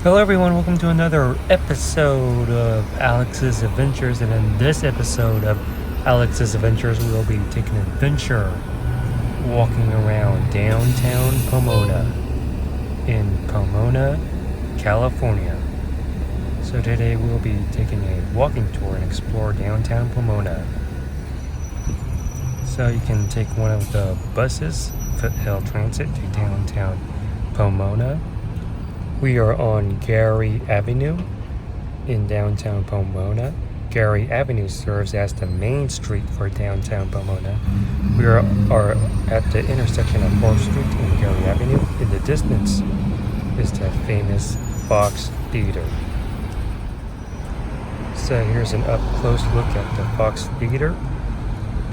Hello everyone, welcome to another episode of Alex's Adventures, and in this episode of Alex's Adventures we'll be taking an adventure walking around downtown Pomona in Pomona, California. So today we'll be taking a walking tour and explore downtown Pomona. So you can take one of the buses, Foothill Transit, to downtown Pomona. We are on Gary Avenue in downtown Pomona. Gary Avenue serves as the main street for downtown Pomona. We are at the intersection of 4th Street and Gary Avenue. In the distance is the famous Fox Theater. So here's an up-close look at the Fox Theater.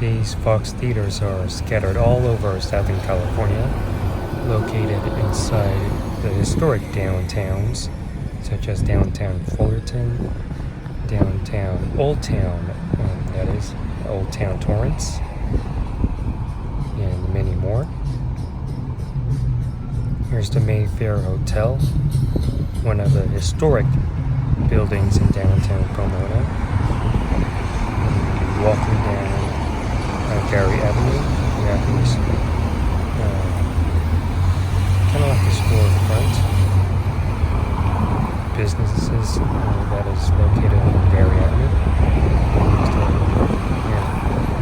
These Fox Theaters are scattered all over Southern California, located inside the historic downtowns, such as downtown Fullerton, downtown Old Town, that is, Old Town Torrance, and many more. Here's the Mayfair Hotel, one of the historic buildings in downtown Pomona. And walking down Gary Avenue, you have these kind of like the storefront businesses that is located on Gary Avenue.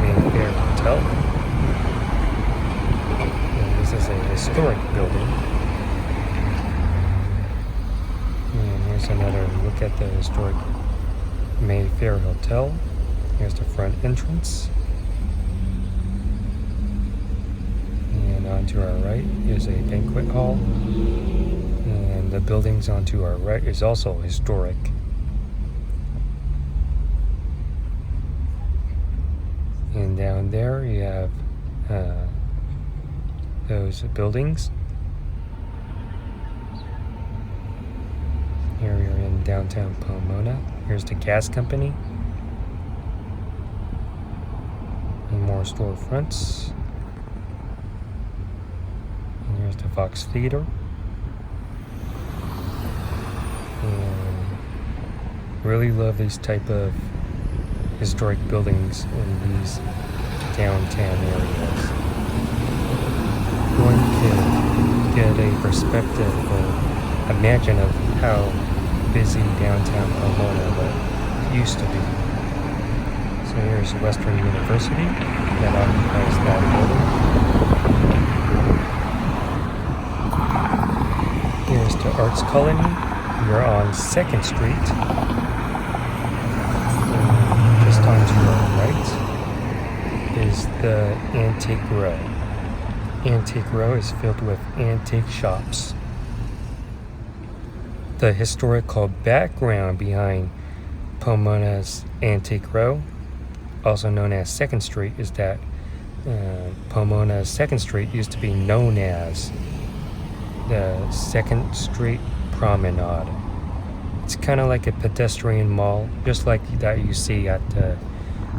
Mayfair Hotel. And this is a historic building. And here's another look at the historic Mayfair Hotel. Here's the front entrance. To our right is a banquet hall, and the buildings onto our right is also historic. And down there you have those buildings. Here we are in downtown Pomona. Here's the gas company and more storefronts. Here's the Fox Theater. And really love these type of historic buildings in these downtown areas. One can get a perspective or imagine of how busy downtown Pomona used to be. So here's Western University that occupies that building. Here's the Arts Colony. We're on 2nd Street. And just on to our right is the Antique Row. Antique Row is filled with antique shops. The historical background behind Pomona's Antique Row, also known as 2nd Street, is that Pomona's 2nd Street used to be known as the 2nd Street Promenade. It's kind of like a pedestrian mall, just like that you see at the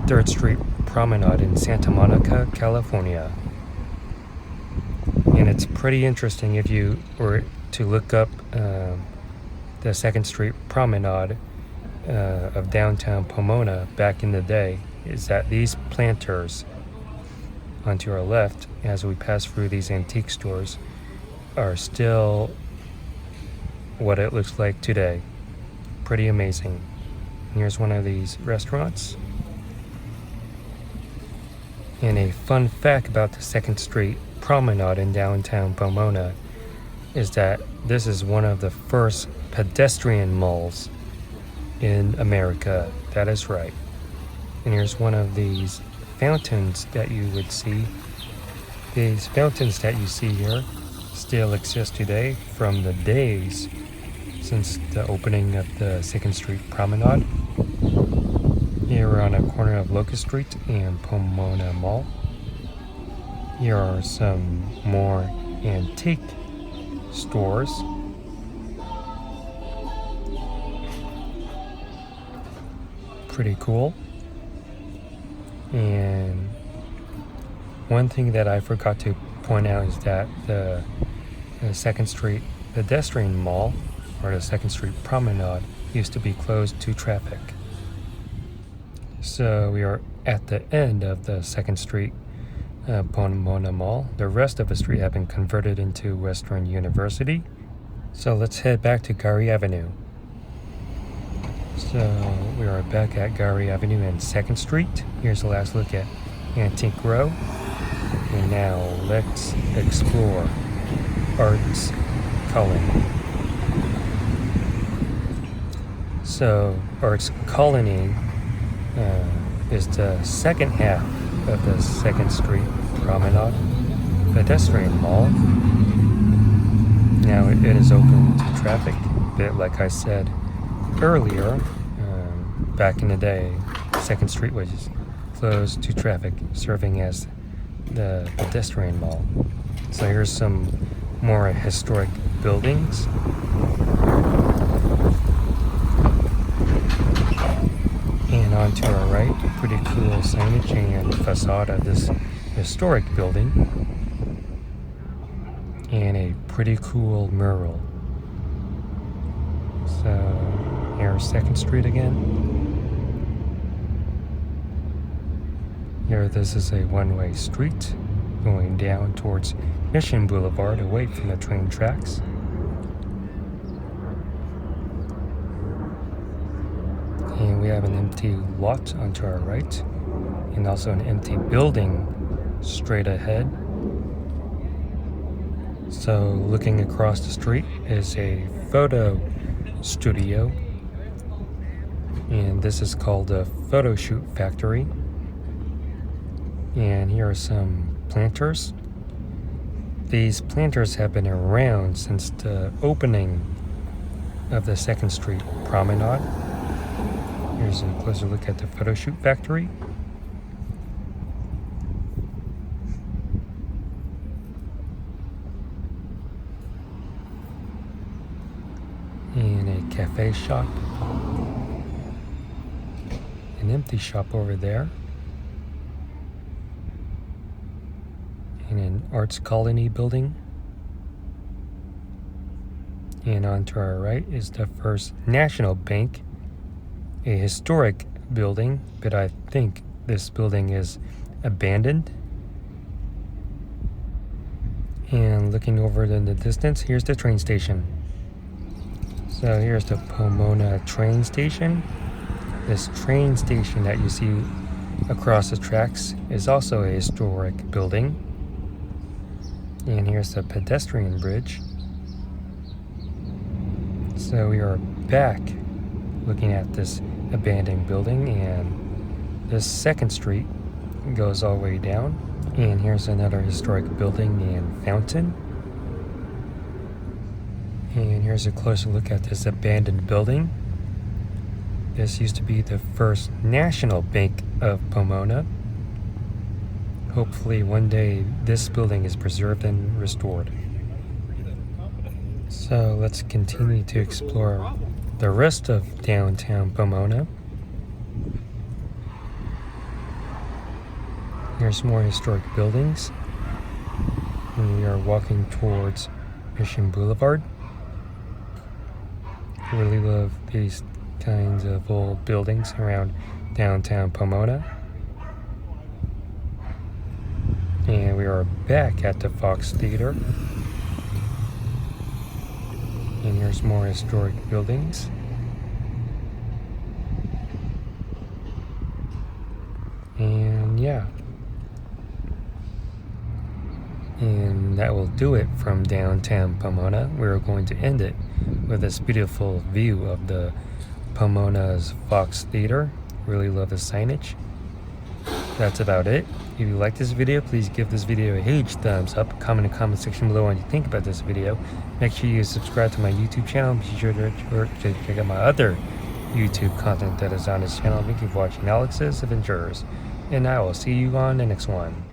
3rd Street Promenade in Santa Monica, California. And it's pretty interesting if you were to look up the 2nd Street Promenade of downtown Pomona back in the day, is that these planters onto our left, as we pass through these antique stores, are still what it looks like today. Pretty amazing. And here's one of these restaurants. And a fun fact about the 2nd Street Promenade in downtown Pomona is that this is one of the first pedestrian malls in America. That is right. And here's one of these fountains that you would see. These fountains that you see here still exist today from the days since the opening of the 2nd Street Promenade. Here we're on a corner of Locust Street and Pomona Mall. Here are some more antique stores. Pretty cool. And one thing that I forgot to point out is that the 2nd Street Pedestrian Mall or the 2nd Street Promenade, used to be closed to traffic. So we are at the end of the 2nd Street Pomona Mall. The rest of the street have been converted into Western University. So let's head back to Gary Avenue. So we are back at Gary Avenue and 2nd Street. Here's the last look at Antique Row. And now let's explore Arts Colony. So Arts Colony is the second half of the 2nd Street Promenade pedestrian mall. Now it is open to traffic, but like I said earlier, back in the day, 2nd Street was closed to traffic, serving as the pedestrian mall. So here's some more historic buildings. And on to our right, pretty cool signage and facade of this historic building. And a pretty cool mural. So here's 2nd Street again. Here, this is a one-way street going down towards Mission Boulevard away from the train tracks. And we have an empty lot onto our right, and also an empty building straight ahead. So looking across the street is a photo studio, and this is called a photo shoot factory. And here are some planters. These planters have been around since the opening of the 2nd Street Promenade. Here's a closer look at the photo shoot factory. And a cafe shop. An empty shop over there. And an Arts Colony building. And on to our right is the First National Bank, a historic building, but I think this building is abandoned. And looking over in the distance, here's the train station. So here's the Pomona train station. This train station that you see across the tracks is also a historic building. And here's the pedestrian bridge. So we are back looking at this abandoned building, and this 2nd Street goes all the way down. And here's another historic building and fountain. And here's a closer look at this abandoned building. This used to be the First National Bank of Pomona. Hopefully one day this building is preserved and restored. So let's continue to explore the rest of downtown Pomona. Here's more historic buildings. And we are walking towards Mission Boulevard. Really love these kinds of old buildings around downtown Pomona. And we are back at the Fox Theater. And here's more historic buildings. And yeah. And that will do it from downtown Pomona. We're going to end it with this beautiful view of the Pomona's Fox Theater. Really love the signage. That's about it. If you like this video, please give this video a huge thumbs up. Comment in the comment section below what you think about this video. Make sure you subscribe to my YouTube channel. Be sure to check out my other YouTube content that is on this channel. Thank you for watching Alex's Adventures, and I will see you on the next one.